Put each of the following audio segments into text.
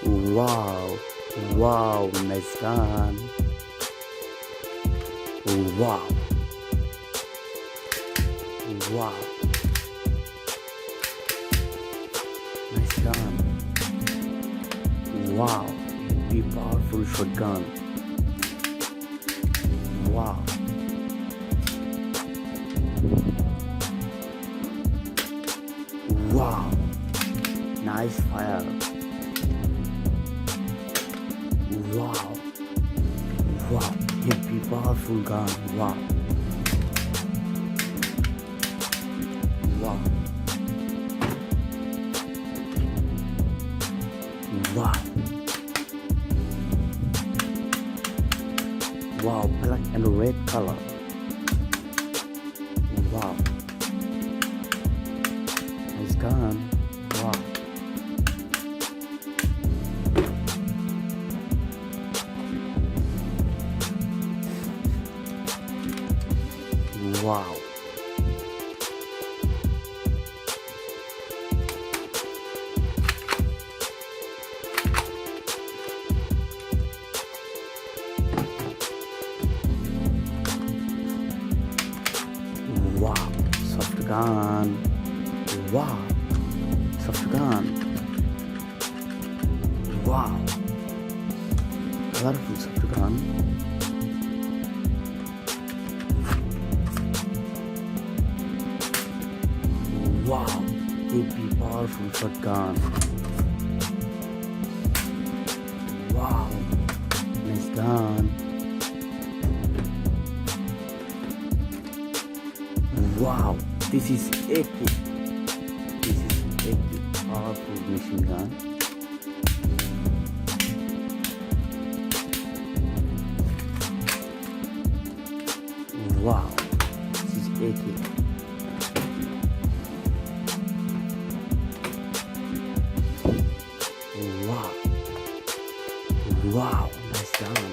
Wow, wow, nice gun. Wow, wow, nice gun. Wow, heavy powerful shotgun. Wow. Wow, nice fire. Wow, wow, heavy powerful gun. Wow, wow, wow, wow, black and red color. Wow, nice gun. Wow. Wow. Wow. Soft gun. Wow. Soft gun. Wow. Colorful soft gun. Wow, heavy powerful shotgun. Wow, nice gun. Wow, this is epic. This is epic, powerful machine gun. Wow, this is epic. Wow, wow, nice gun.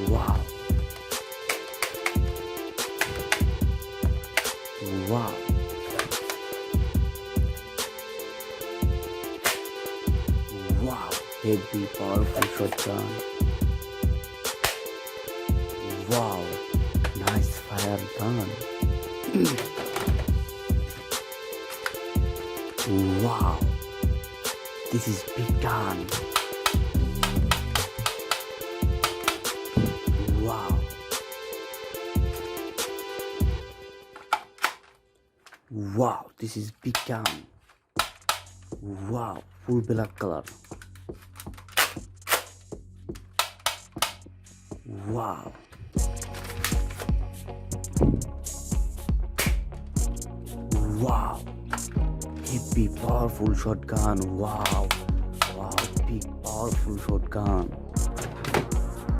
Wow, wow, wow, heavy powerful shotgun. Wow, nice fire gun. Wow, this is big gun. Wow. Wow, this is big gun. Wow, full black color. Wow. Wow. Heavy powerful shotgun. Wow. Wow, big powerful shotgun.